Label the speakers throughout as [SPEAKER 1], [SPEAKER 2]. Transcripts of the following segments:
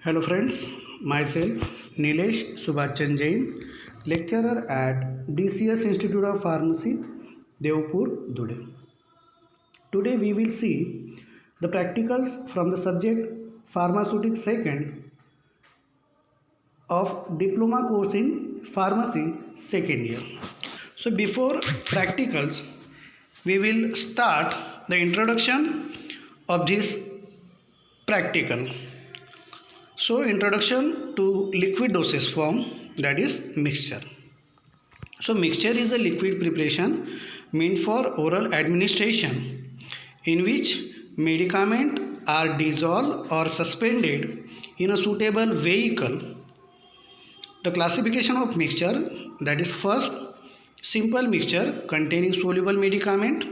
[SPEAKER 1] Hello friends, myself Nilesh Subhachan Jain, lecturer at DCS Institute of Pharmacy, Devpur, Dhude. Today we will see the practicals from the subject Pharmaceutics Second of Diploma course in Pharmacy second year. So before practicals, we will start the introduction of this practical. So introduction to liquid dosage form, that is mixture. So mixture is a liquid preparation meant for oral administration in which medicament are dissolved or suspended in a suitable vehicle. The classification of mixture, that is first simple mixture containing soluble medicament,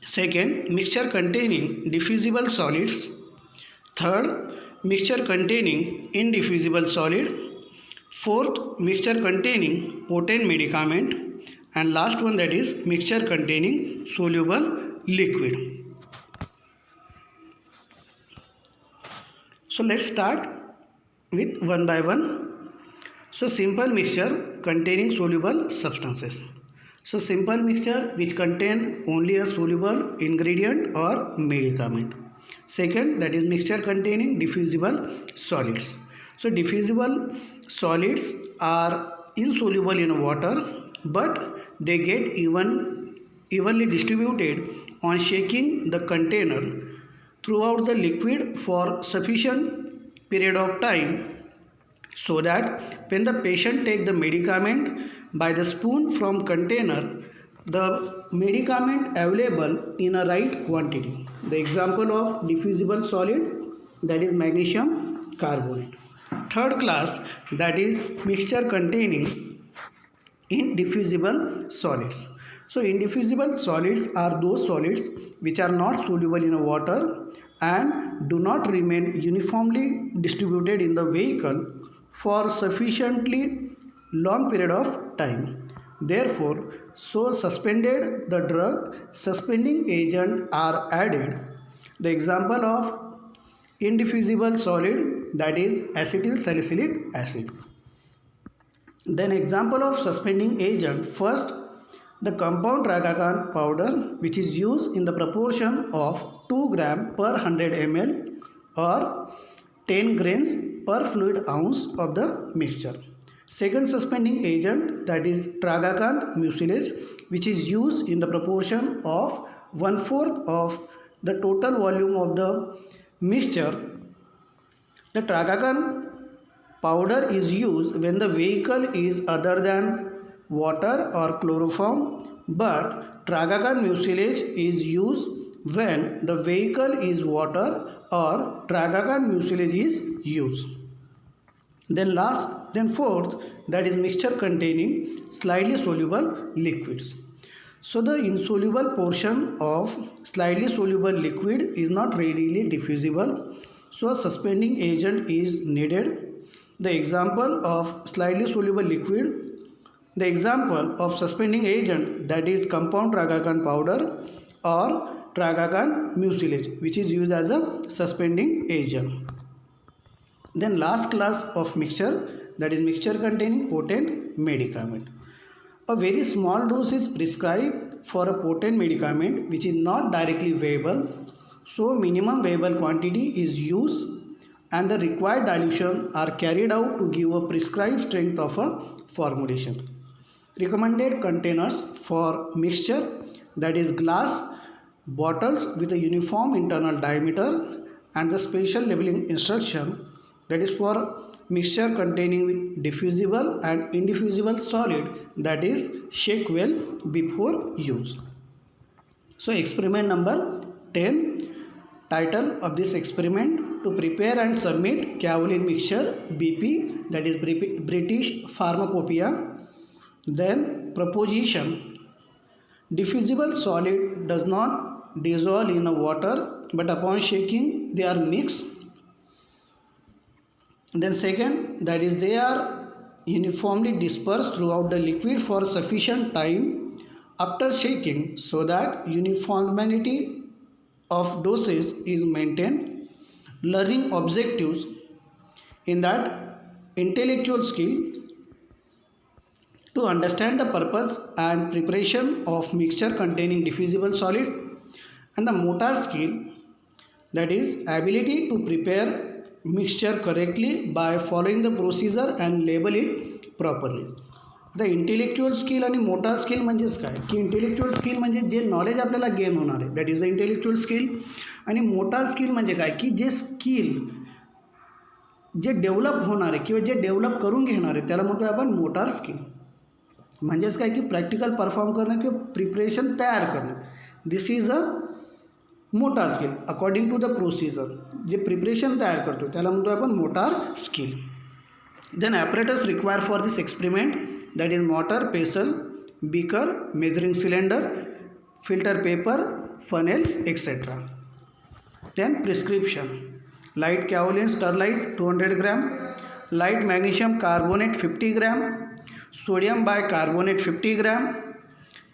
[SPEAKER 1] second mixture containing diffusible solids, third mixture containing indiffusible solid, fourth mixture containing potent medicament, and last one, that is mixture containing soluble liquid. So let's start with one by one. So simple mixture containing soluble substances. So simple mixture which contain only a soluble ingredient or medicament. Second, that is mixture containing diffusible solids. So diffusible solids are insoluble in water, but they get evenly distributed on shaking the container throughout the liquid for sufficient period of time, so that when the patient take the medicament by the spoon from container, the medicament available in a right quantity. The example of diffusible solid, that is magnesium carbonate. Third class, that is mixture containing indiffusible solids. So indiffusible solids are those solids which are not soluble in water and do not remain uniformly distributed in the vehicle for sufficiently long period of time. Therefore, so suspended the drug suspending agent are added. The example of indiffusible solid, that is acetyl salicylic acid. Then example of suspending agent, first the compound tragacan powder, which is used in the proportion of 2 gram per 100 ml or 10 grains per fluid ounce of the mixture. Second suspending agent, that is tragacan mucilage, which is used in the proportion of 1/4 of the total volume of the mixture. The tragacan powder is used when the vehicle is other than water or chloroform, but tragacan mucilage is used when the vehicle is water or tragacan mucilage is used. Then fourth, that is mixture containing slightly soluble liquids. So the insoluble portion of slightly soluble liquid is not readily diffusible, so a suspending agent is needed. The example of slightly soluble liquid, the example of suspending agent, that is compound tragacan powder or tragacan mucilage, which is used as a suspending agent. Then last class of mixture, that is mixture containing potent medicament. A very small dose is prescribed for a potent medicament which is not directly weighable. So minimum weighable quantity is used and the required dilution are carried out to give a prescribed strength of a formulation. Recommended containers for mixture, that is glass bottles with a uniform internal diameter, and the special labeling instruction, that is for mixture containing diffusible and indiffusible solid, that is shake well before use. So experiment number 10, title of this experiment: to prepare and submit Cavolin mixture BP, that is British Pharmacopoeia. Then proposition: diffusible solid does not dissolve in a water, but upon shaking they are mixed. Then second, that is they are uniformly dispersed throughout the liquid for sufficient time after shaking, so that uniformity of doses is maintained. learning objectives in that intellectual skill to understand the purpose and preparation of mixture containing diffusible solid, and the motor skill, that is ability to prepare mixture correctly by following the procedure and label it properly. The intellectual skill आणि motor skill म्हणजेच काय की intellectual skill म्हणजे जे knowledge आपल्याला gain होणार आहे that is the intellectual skill, आणि motor skill म्हणजे काय की जे स्किल जे डेव्हलप होणार आहे किंवा जे डेव्हलप करून घेणार आहे त्याला म्हणतो आपण मोटार स्किल. म्हणजेच काय की प्रॅक्टिकल परफॉर्म करणं किंवा प्रिपरेशन तयार करणं, this is a motor skill according to the procedure. जे प्रिपरेशन तयार करतो त्याला म्हणतो आपण motor skill. Then apparatus require for this experiment, that is mortar, pestle, beaker, measuring cylinder, filter paper, funnel, etc. Then prescription: light kaolin sterilize 200 gram, light magnesium carbonate 50 gram, sodium bicarbonate 50 gram,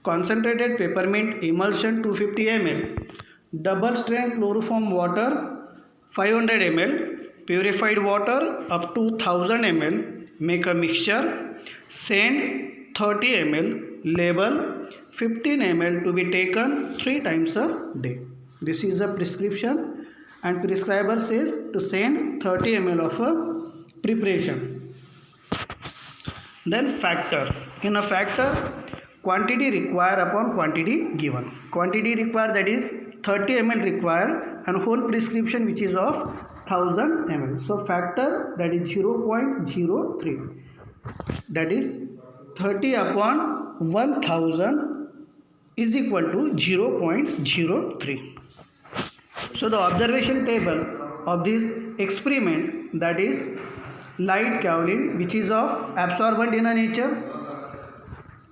[SPEAKER 1] concentrated peppermint emulsion 250 ml, double strength chloroform water 500 ml, purified water up to 1000 ml, make a mixture, send 30 ml, label 15 ml to be taken 3 times a day. This is a prescription and prescriber says to send 30 ml of a preparation. Then factor. In a factor, quantity required upon quantity given. Quantity required, that is 30 ml required, and whole prescription which is of 1000 ml. So factor, that is 0.03. That is 30 upon 1000 is equal to 0.03. So the observation table of this experiment, that is light kaolin which is of absorbent in a nature,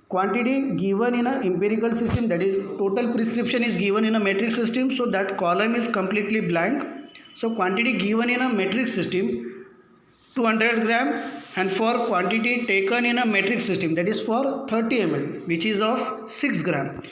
[SPEAKER 1] quantity given in a empirical system, that is total prescription is given in a metric system, so that column is completely blank. So quantity given in a metric system 200 gram, and for quantity taken in a metric system, that is for 30 ml which is of 6 gram,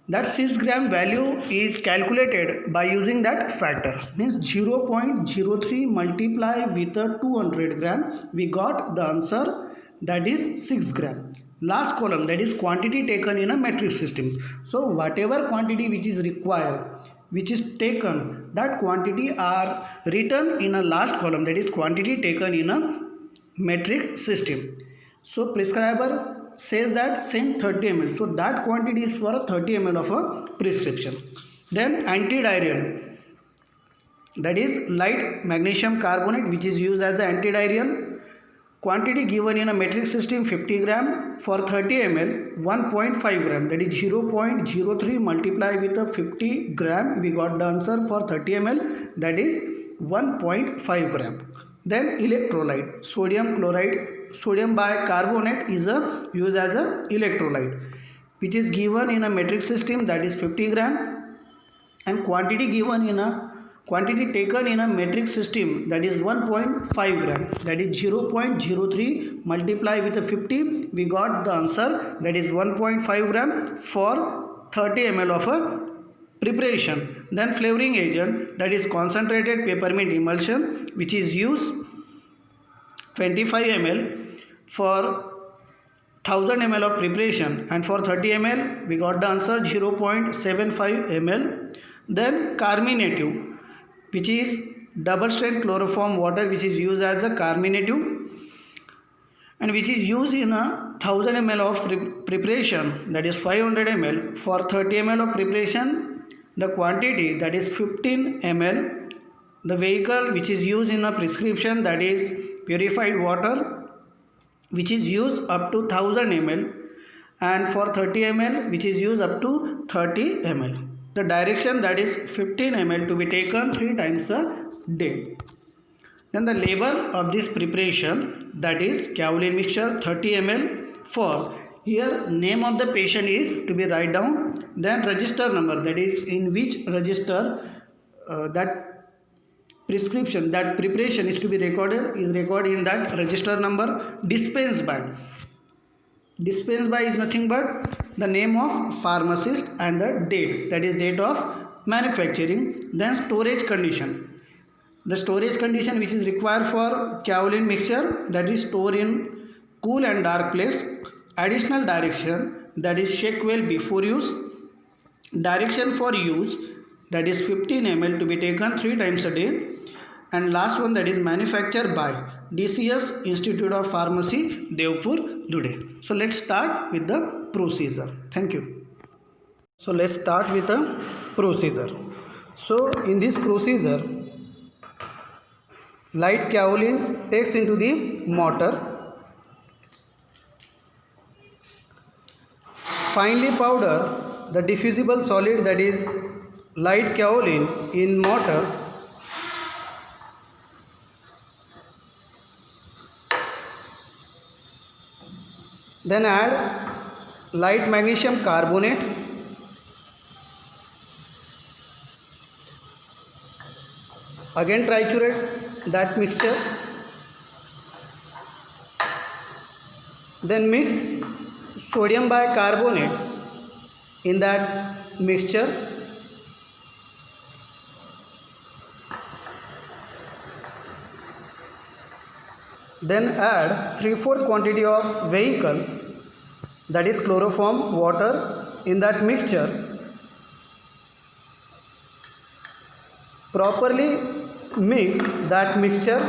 [SPEAKER 1] that 6 gram value is calculated by using that factor, means 0.03 multiply with the 200 gram, we got the answer, that is 6 gram. Last column, that is quantity taken in a metric system. So whatever quantity which is required, which is taken, that quantity are written in a last column, that is quantity taken in a metric system. So prescriber says that send 30 ml, so that quantity is for a 30 ml of a prescription. Then antidiarrheal, that is light magnesium carbonate which is used as the antidiarrheal, quantity given in a metric system 50 gram, for 30 ml 1.5 gram, that is 0.03 multiply with the 50 gram, we got the answer for 30 ml, that is 1.5 gram. Then electrolyte, sodium chloride, sodium bicarbonate is used as a electrolyte which is given in a metric system, that is 50 gram, and quantity given in a quantity taken in a metric system, that is 1.5 gram, that is 0.03 multiply with the 50, we got the answer, that is 1.5 gram for 30 ml of a preparation. Then flavoring agent, that is concentrated peppermint emulsion which is used 25 ml for 1000 ml of preparation, and for 30 ml we got the answer 0.75 ml. Then carminative, which is double strength chloroform water which is used as a carminative and which is used in a 1000 ml of preparation, that is 500 ml, for 30 ml of preparation the quantity, that is 15 ml, the vehicle which is used in a prescription, that is purified water which is used up to 1000 ml, and for 30 ml which is used up to 30 ml. The direction, that is 15 ml to be taken 3 times a day. Then the label of this preparation, that is kaolin mixture 30 ml, for here name of the patient is to be write down, then register number, that is in which register that prescription, that preparation is to be recorded, is recorded in that register number. Dispense by, dispense by is nothing but the name of pharmacist and the date, that is date of manufacturing. Then storage condition, The storage condition which is required for kaolin mixture, that is store in cool and dark place. Additional direction, that is shake well before use. Direction for use, that is 15 ml to be taken 3 times a day. And last one, that is manufactured by DCS Institute of Pharmacy, Devpur, Dhude. So let's start with the procedure. Thank you. So let's start with the procedure. So in this procedure, light kaolin takes into the mortar, finely powder the diffusible solid, that is light kaolin, in mortar. Then add light magnesium carbonate. Again triturate that mixture. Then mix sodium bicarbonate in that mixture. Then add 3/4 quantity of vehicle, that is chloroform water, in that mixture. Properly mix that mixture.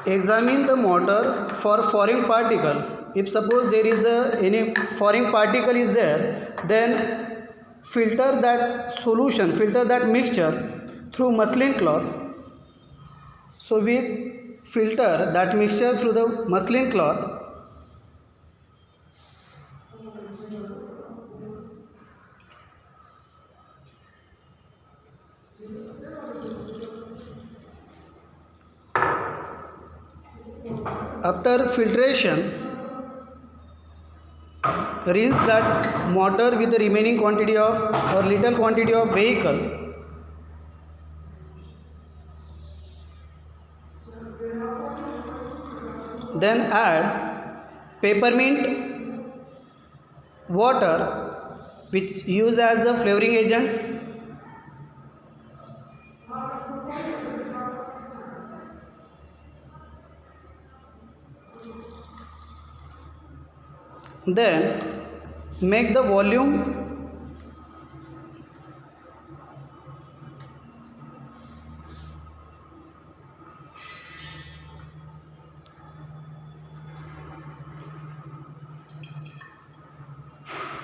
[SPEAKER 1] Examine the mortar for foreign particle. If suppose there is any foreign particle is there, then filter that solution, filter that mixture through muslin cloth. So we filter that mixture through the muslin cloth. After filtration, rinse that mortar with the remaining quantity of or little quantity of vehicle. Then add peppermint water, which used as a flavoring agent. Then make the volume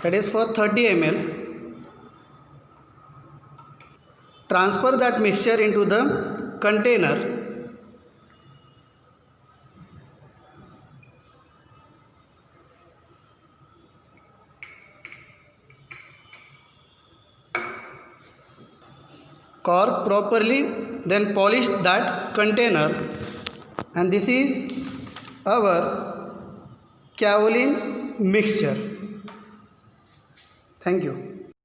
[SPEAKER 1] that is for 30 ml. Transfer that mixture into the container. Cork properly, then polish that container, and this is our kaolin mixture. Thank you.